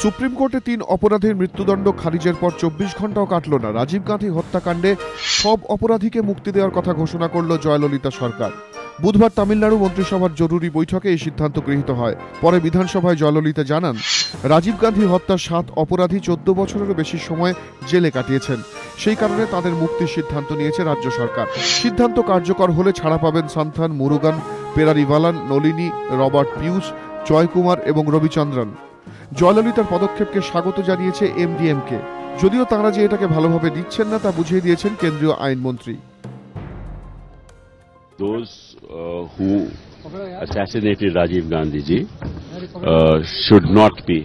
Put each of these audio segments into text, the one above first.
Supreme কোর্টে 3 অপরাধীর মৃত্যুদণ্ড খারিজের পর 24 ঘন্টাও কাটল না। রাজীব গান্ধী হত্যাকাণ্ডে সব অপরাধীকে মুক্তি দেওয়ার কথা ঘোষণা করল জয়ললিতা সরকার। বুধবার তামিলনাড়ু মন্ত্রিসভার জরুরি বৈঠকে এই সিদ্ধান্ত গৃহীত হয়। পরে বিধানসভায় জয়ললিতা জানান, রাজীব গান্ধী হত্যার 7 অপরাধী 14 বছরেরও বেশি সময় জেলে কাটিয়েছেন। সেই কারণে তাদের মুক্তির সিদ্ধান্ত নিয়েছে রাজ্য সরকার। সিদ্ধান্ত কার্যকর হলে ছাড়া পাবেন সান্থান, মুরুগান, পেরারিভালান, নলিনী, রবার্ট পিউস, জয়কুমার এবং রবিচন্দ্রন। জয়ললিতার পদক্ষেপকে স্বাগত জানিয়েছে এমডিএমকে, যদিও তাঁরা যে এটাকে ভালোভাবে দিচ্ছেন না তা বুঝিয়ে দিয়েছেন কেন্দ্রীয় আইনমন্ত্রী। Those who assassinated Rajiv Gandhi ji should not be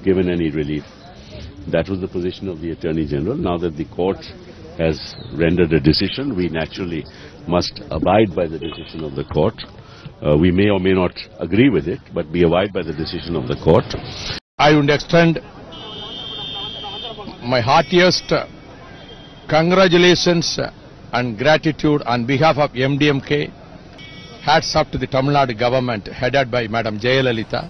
given any relief. That was the position of the Attorney General. Now that the court has rendered a decision, we naturally must abide by the decision of the court. We may or may not agree with it, but we abide by the decision of the court. I would extend my heartiest congratulations and gratitude on behalf of MDMK. Hats off to the Tamil Nadu government headed by Madam Jayalalitha.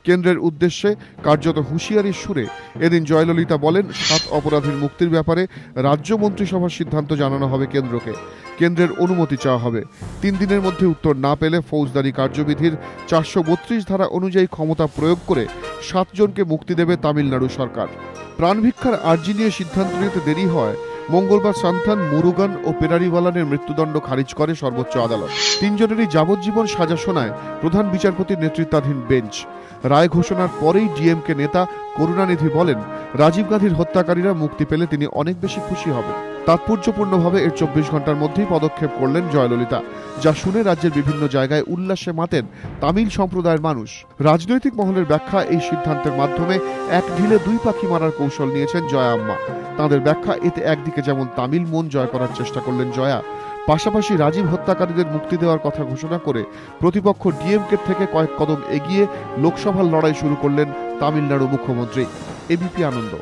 কেন্দ্রের উদ্দেশ্যে কার্যত হুঁশিয়ারির সুরে এদিন জয়ললিতা বলেন, 7 অপরাধীর মুক্তির ব্যাপারে রাজ্য মন্ত্রিসভার সিদ্ধান্ত জানানো হবে কেন্দ্রকে। কেন্দ্রের অনুমতি চাওয়া হবে। 3 দিনের মধ্যে উত্তর না পেলে ফৌজদারি কার্যবিধির 432 ধারা অনুযায়ী ক্ষমতা প্রয়োগ করে 7 জনকে মুক্তি দেবে তামিলনাড়ু সরকার। প্রাণভিক্ষার আর্জি নিয়ে সিদ্ধান্ত নিতে দেরি হয় মঙ্গলবার সান্থান, মুরুগান ও পেরারিওয়ালানের মৃত্যুদণ্ড খারিজ করে সর্বোচ্চ আদালত। 3 জনেরই যাবজ্জীবন সাজা শোনায় প্রধান বিচারপতির নেতৃত্বাধীন বেঞ্চ। রায় ঘোষণার পরেই ডিএমকে নেতা করুণানিধি বলেন, রাজীব গান্ধীর হত্যাকারীরা মুক্তি পেলে তিনি অনেক বেশি খুশি হবেন। তাৎপর্যপূর্ণভাবে এর 24 ঘন্টার মধ্যেই পদক্ষেপ করলেন জয়ললিতা, যা শুনে রাজ্যের বিভিন্ন জায়গায় উল্লাসে মাতেন তামিল সম্প্রদায়ের মানুষ। রাজনৈতিক মহলের ব্যাখ্যা, এই সিদ্ধান্তের মাধ্যমে এক ঢিলে 2 পাখি মারার কৌশল নিয়েছেন জয়া আম্মা। তাঁদের ব্যাখ্যা, এতে একদিকে যেমন তামিল মন জয় করার চেষ্টা করলেন জয়া, পাশাপাশি রাজীব হত্যাকারীদের মুক্তি দেওয়ার কথা ঘোষণা করে প্রতিপক্ষ ডিএমকে থেকে কয়েক কদম এগিয়ে লোকসভার লড়াই শুরু করলেন তামিলনাড়ু মুখ্যমন্ত্রী। এবিপি আনন্দ।